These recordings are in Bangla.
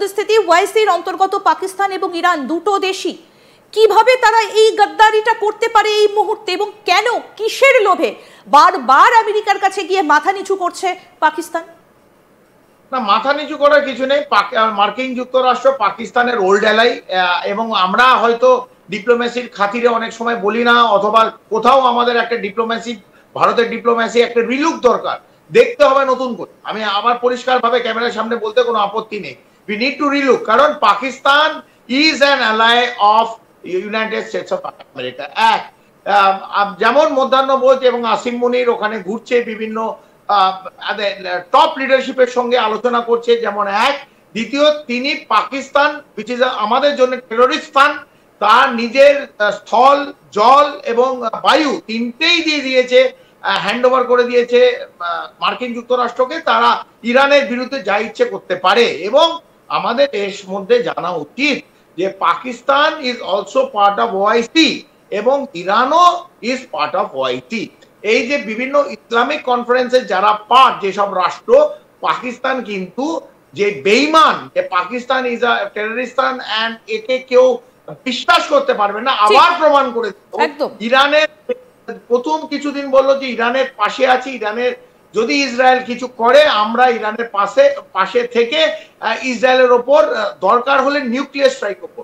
পরিস্থিতি, ওআইসির অন্তর্গত পাকিস্তান এবং ইরান দুটো দেশই কিভাবে তারা এই গদ্দারিটা করতে পারে এই মুহূর্তে, এবং কেন, কিসের লোভে বারবার আমেরিকার কাছে গিয়ে মাথা নিচু করছে পাকিস্তান? না, মাথা নিচু করার কিছু নেই। মার্কিন যুক্তরাষ্ট্র পাকিস্তানের ওল্ড অ্যালাই, এবং আমরা হয়তো ডিপ্লোমেসির খাতিরে অনেক সময় বলি না, অথবা কোথাও আমাদের একটা ডিপ্লোমেসি, ভারতের ডিপ্লোমেসি একটা রিলুক দরকার, দেখতে হবে নতুন করে। আমি আবার পরিষ্কারভাবে ক্যামেরার সামনে বলতে কোনো আপত্তি নেই, উই নিড টু রিলুক, কারণ Pakistan is an ally of United states of America. যেমন মধ্যাহ্নভোজ এবং আসিম মুনির ওখানে ঘুরছে, বিভিন্ন টপ লিডারশিপের সঙ্গে আলোচনা করছে, যেমন এক। দ্বিতীয়, তিনি পাকিস্তান, which is আমাদের জন্য টেররিস্ট স্থান, তার নিজের স্থল, জল এবং বায়ু তিনটেই দিয়ে দিয়েছে, হ্যান্ড ওভার করে দিয়েছে মার্কিন যুক্তরাষ্ট্রকে। তারা ইরানের বিরুদ্ধে যা ইচ্ছে করতে পারে, এবং আমাদের এর মধ্যে জানা উচিত যে Pakistan is also part of OIC এবং ইরানও ইজ পার্ট অফ ওআইসি। এই যে বিভিন্ন ইসলামিক কনফারেন্সের যারা পার্ট, যেসব রাষ্ট্র, পাকিস্তান কিন্তু যে বেঈমান, যে পাকিস্তান ইজ আ টেররিস্টান এন্ড একে কেউ বিশ্বাস করতে পারবে না, আবার প্রমাণ করে দিল। ইরানের প্রথম কিছুদিন বললো যে ইরানের পাশে আছি, ইরানের যদি ইসরায়েল কিছু করে আমরা ইরানের পাশে থেকে ইসরায়েলের ওপর দরকার হলে নিউক্লিয়ার স্ট্রাইক করব।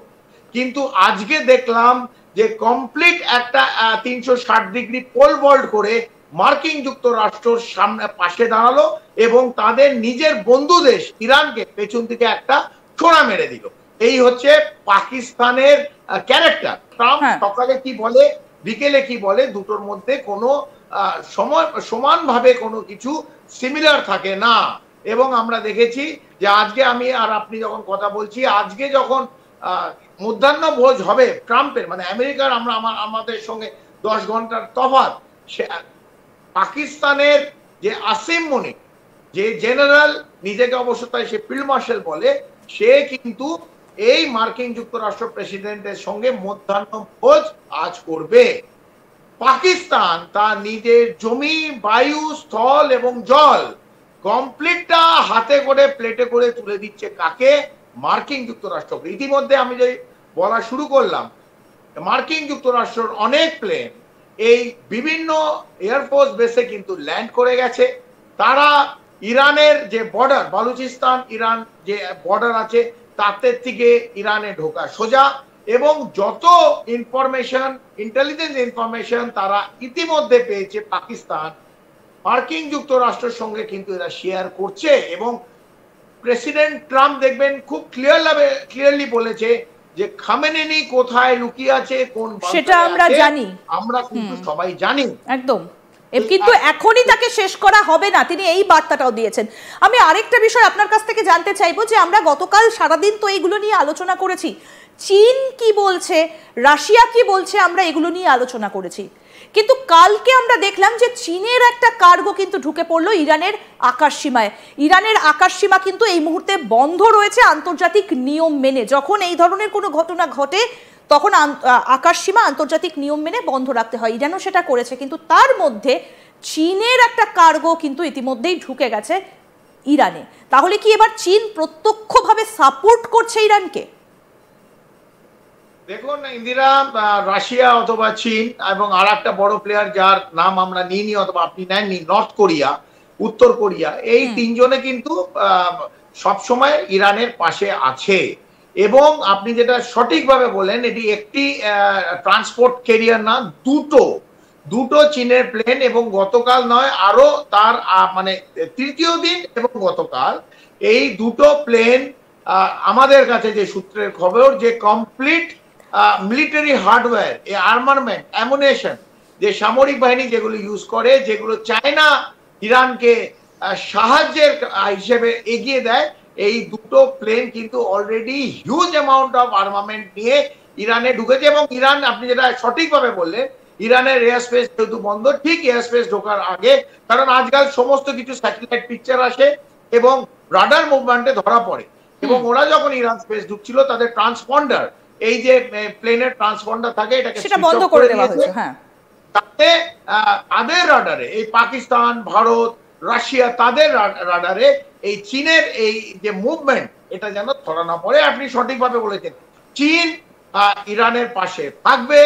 কিন্তু আজকে দেখলাম যে কমপ্লিট একটা 360 ডিগ্রি পোল ভল্ট করে মার্কিন যুক্তরাষ্ট্রের সামনে পাশে দাঁড়ালো এবং তাদের নিজের বন্ধু দেশ ইরানকে পেছন থেকে একটা ছোড়া মেরে দিল। এই হচ্ছে পাকিস্তানের ক্যারেক্টার। ট্রাম্প সকালে কি বলে, বিকেলে কি বলে, দুটোর মধ্যে কোনো সমানভাবে কোনো কিছু সিমিলার থাকে না। এবং আমরা দেখেছি যে আজকে আমি আর আপনি যখন কথা বলছি, আজকে যখন মধ্যাহ্ন ভোজ হবে ট্রাম্পের, মানে আমেরিকার, আমাদের সঙ্গে 10 ঘন্টার তফাৎ, পাকিস্তানের যে আসিম মুনির, যে জেনারেল, নিজেকে অবশ্য তাই সে ফিল্ড মার্শাল বলে, সে কিন্তু এই মার্কিন যুক্তরাষ্ট্র প্রেসিডেন্টের সঙ্গে মধ্যাহ্ন ভোজ আজ করবে। পাকিস্তান তার নিজের জমি, বায়ু, স্থল এবং জল কমপ্লিটটা হাতে করে, প্লেটে করে তুলে দিচ্ছে কাকে? মার্কিন যুক্তরাষ্ট্রকে। ইতিমধ্যে আমি যে বলা শুরু করলাম, মার্কিন যুক্তরাষ্ট্রের অনেক প্লেন এই বিভিন্ন এয়ারফোর্স বেসে কিন্তু ল্যান্ড করে গেছে। তারা ইরানের যে বর্ডার, বালুচিস্তান ইরান যে বর্ডার আছে, তাতে থেকে ইরানে ঢোকা সোজা, এবং যত ইনফরমেশন, ইন্টেলিজেন্স ইনফরমেশন তারা ইতিমধ্যে পেয়েছে পাকিস্তান, মার্কিন যুক্তরাষ্ট্রের সঙ্গে কিন্তু এরা শেয়ার করছে। এবং প্রেসিডেন্ট ট্রাম্প দেখবেন খুব ক্লিয়ারলি বলেছে যে খামেনেনি কোথায় লুকিয়ে আছে, কোন সেটা আমরা জানি, আমরা কিন্তু সবাই জানি একদম। কিন্তু এখনই তাকে শেষ করা হবে না, তিনি এই বার্তাটাও দিয়েছেন। আমি আরেকটা বিষয় আপনার কাছ থেকে জানতে চাইবো, যে আমরা গতকাল সারাদিন তো এইগুলো নিয়ে আলোচনা করেছি, চীন কি বলছে, রাশিয়া কি বলছে, আমরা এগুলো নিয়ে আলোচনা করেছি। কিন্তু কালকে আমরা দেখলাম যে চীনের একটা কার্গো কিন্তু ঢুকে পড়লো ইরানের আকাশসীমায়। ইরানের আকাশসীমা কিন্তু এই মুহূর্তে বন্ধ রয়েছে আন্তর্জাতিক নিয়ম মেনে। যখন এই ধরনের কোনো ঘটনা ঘটে তখন আকাশসীমা আন্তর্জাতিক নিয়ম মেনে বন্ধ রাখতে হয়, ইরানও সেটা করেছে। কিন্তু তার মধ্যে চীনের একটা কার্গো কিন্তু ইতিমধ্যেই ঢুকে গেছে ইরানে। তাহলে কি এবার চীন প্রত্যক্ষভাবে সাপোর্ট করছে ইরানকে? দেখুন ইন্দিরা, রাশিয়া অথবা চীন এবং আর একটা বড় প্লেয়ার যার নাম আমরা নিইনি অথবা আপনি নেননি, নর্থ কোরিয়া, উত্তর কোরিয়া, এই তিনজনে কিন্তু সবসময় ইরানের পাশে আছে। এবং আপনি যেটা সঠিকভাবে বলেন, এটি একটি ট্রান্সপোর্ট ক্যারিয়ার না, দুটো চীনের প্লেন, এবং গতকাল নয় আরো তার মানে তৃতীয় দিন এবং গতকাল এই দুটো প্লেন আমাদের কাছে যে সূত্রের খবর, যে কমপ্লিট মিলিটারি হার্ডওয়্যার, আর্মারমেন্ট, অ্যামুনেশন, যে সামরিক বাহিনী যেগুলো ইউজ করে, যেগুলো চায়না ইরানকে সাহায্যের হিসেবে এগিয়ে দেয়, এই দুটো প্লেন কিন্তু already huge amount of armament নিয়ে ইরানে ঢুকেছে। এবং ইরান, আপনি যেটা সঠিকভাবে বললেন, ইরানের এয়ার স্পেস যেহেতু বন্ধ, ঠিক এয়ার স্পেস ঢোকার আগে, কারণ আজকাল সমস্ত কিছু স্যাটেলাইট পিকচার আসে এবং রাডার মুভমেন্টে ধরা পড়ে, এবং ওরা যখন ইরান স্পেস ঢুকছিল তাদের ট্রান্সপন্ডার, এই যে প্লেনের ট্রান্সপন্ডার থাকে, এটাকে সেটা বন্ধ করে দেওয়া হয়েছে। হ্যাঁ, তাতে তাদের রাডারে, এই পাকিস্তান, ভারত, রাশিয়া, তাদের রাডারে এই চীনের এই যে মুভমেন্ট, এটা যেন ধরা না পড়ে। আপনি সঠিকভাবে বলেছেন, চীন ইরানের পাশে থাকবে,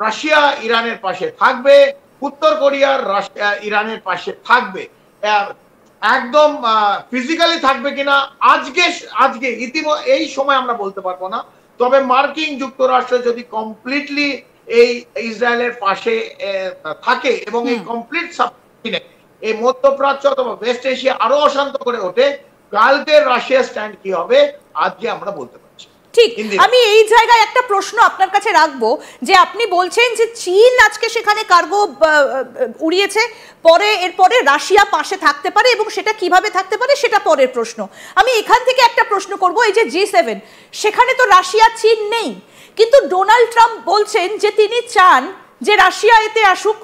রাশিয়া ইরানের পাশে থাকবে, উত্তর কোরিয়ার ইরানের পাশে থাকবে। একদম ফিজিক্যালি থাকবে কিনা আজকে এই সময় আমরা বলতে পারবো না। তবে মার্কিন যুক্তরাষ্ট্র যদি কমপ্লিটলি এই ইসরায়েলের পাশে থাকে এবং এই কমপ্লিট এই মধ্যপ্রাচ্য অথবা ওয়েস্ট এশিয়া আরো অশান্ত করে ওঠে, কালকে রাশিয়া স্ট্যান্ড কি হবে আজকে আমরা বলতে পারছি। ঠিক, আমি এই জায়গায় একটা প্রশ্ন আপনার কাছে রাখবো, যে আপনি বলছেন যে চীন আজকে সেখানে কার্গো উড়িয়েছে, এরপরে রাশিয়া পাশে থাকতে পারে এবং সেটা কিভাবে থাকতে পারে সেটা পরের প্রশ্ন। আমি এখান থেকে একটা প্রশ্ন করব, এই যে G7 সেখানে তো রাশিয়া চীন নেই, কিন্তু ডোনাল্ড ট্রাম্প বলছেন যে তিনি চান যে রাশিয়া এতে আসুক,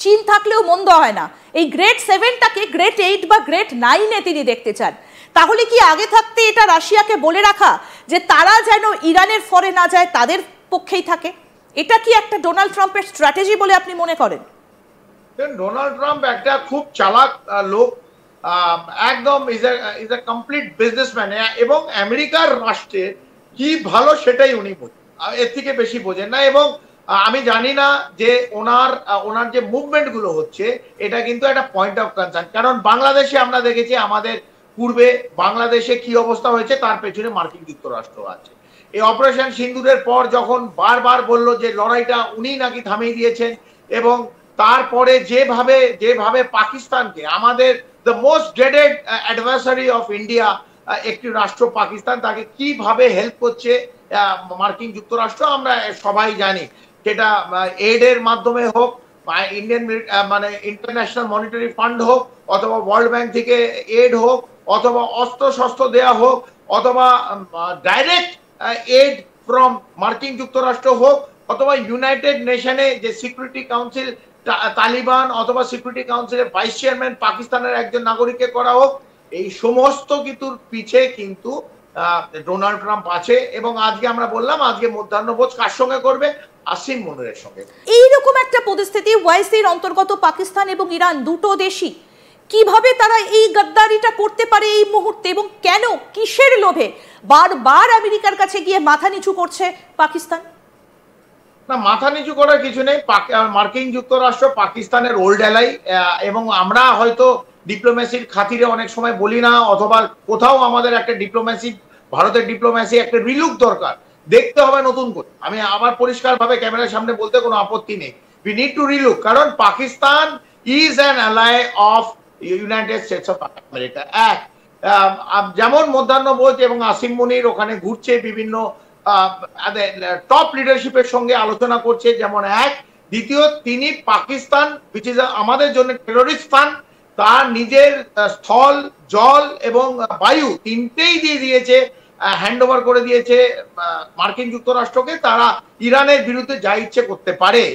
চীন থাকলেও মন্দ হয় না, এই গ্রেড 7টাকে গ্রেড 8 বা গ্রেড 9-এ তিনি দেখতে চান। তাহলে কি আগে থাকতে এটা রাশিয়াকে বলে রাখা যে তারা যেন ইরানের ফরে না যায়, তাদের পক্ষেই থাকে? এটা কি একটা ডোনাল্ড ট্রাম্পের স্ট্র্যাটেজি বলে আপনি মনে করেন? ডোনাল্ড ট্রাম্প একটা খুব চালাক লোক, একদম ইজ এ কমপ্লিট বিজনেসম্যান, এবং আমেরিকার রাষ্ট্রের কি ভালো সেটাই উনি বোঝেন, এর থেকে বেশি বোঝেন না। এবং আমি জানি না যে ওনার যে মুভমেন্ট গুলো হচ্ছে এটা কিন্তু একটা পয়েন্ট অফ কনসার্ন, কারণ বাংলাদেশে আমরা দেখেছি আমাদের পূর্বে বাংলাদেশে কি অবস্থা হয়েছে, তার পেছনে মার্কিন যুক্তরাষ্ট্র আছে। এই অপারেশন সিন্দুরের পর যখন বারবার বলল যে লড়াইটা উনি নাকি থামিয়ে দিয়েছেন, এবং তারপরে যেভাবে পাকিস্তানকে, আমাদের the most dreaded adversary of India একটি রাষ্ট্র পাকিস্তান, তাকে কিভাবে হেল্প করছে মার্কিন যুক্তরাষ্ট্র আমরা সবাই জানি। সেটা এড এর মাধ্যমে হোক, ইন্ডিয়ান মানে ইন্টারন্যাশনাল মনিটারি ফান্ড হোক, অথবা ওয়ার্ল্ড ব্যাংক থেকে এড হোক, অথবা অস্ত্র শস্ত্র দেয়া হোক, অথবা ডাইরেক্ট এড ফ্রম মার্কিন যুক্তরাষ্ট্র হোক, অথবা ইউনাইটেড নেশনে যে সিকিউরিটি কাউন্সিল তালিবান অথবা সিকিউরিটি কাউন্সিলের ভাইস চেয়ারম্যান পাকিস্তানের একজন নাগরিককে করা হোক, এই সমস্ত কিছুর পিছে কিন্তু ডোনাল্ড ট্রাম্প আছে। এবং আজকে আমরা বললাম আজকে মধ্যাহ্নভোজ কার সঙ্গে করবে? আসিম মুনিরের সঙ্গে। এইরকম একটা পরিস্থিতি ওয়াইসির অন্তর্গত পাকিস্তান এবং ইরান দুটো দেশই, কিভাবে তারা এই গাদ্দারিটা করতে পারে এই মুহূর্তে, এবং কেন, কিসের লোভে বারবার আমেরিকার কাছে গিয়ে মাথা নিচু করছে পাকিস্তান? না, মাথা নিচু করার কিছু নেই। মার্কিন যুক্তরাষ্ট্র পাকিস্তানের ওল্ড অ্যালাই, এবং আমরা হয়তো ডিপ্লোমেসির খাতিরে অনেক সময় বলি না, অথবা কোথাও আমাদের একটা ডিপ্লোমেসি, ভারতের ডিপ্লোমেসি একটা রিলুক দরকার, দেখতে হবে নতুন করে। আমি আবার পরিষ্কারভাবে ক্যামেরার সামনে বলতে কোনো আপত্তি নেই, উই নিড টু রিলুক, কারণ Pakistan is an ally of United states of America. যেমন মধ্যাহ্নভোজ এবং আসিম মুনির ওখানে ঘুরছে, বিভিন্ন টপ লিডারশিপের সঙ্গে আলোচনা করছে, যেমন এক। দ্বিতীয়, তিনি পাকিস্তান which is আমাদের জন্য টেররিস্ট স্থান, তার নিজের স্থল, জল এবং বায়ু তিনটেই দিয়ে দিয়েছে, হ্যান্ড ওভার করে দিয়েছে মার্কিন যুক্তরাষ্ট্রকে। তারা ইরানের বিরুদ্ধে যা ইচ্ছে করতে পারে।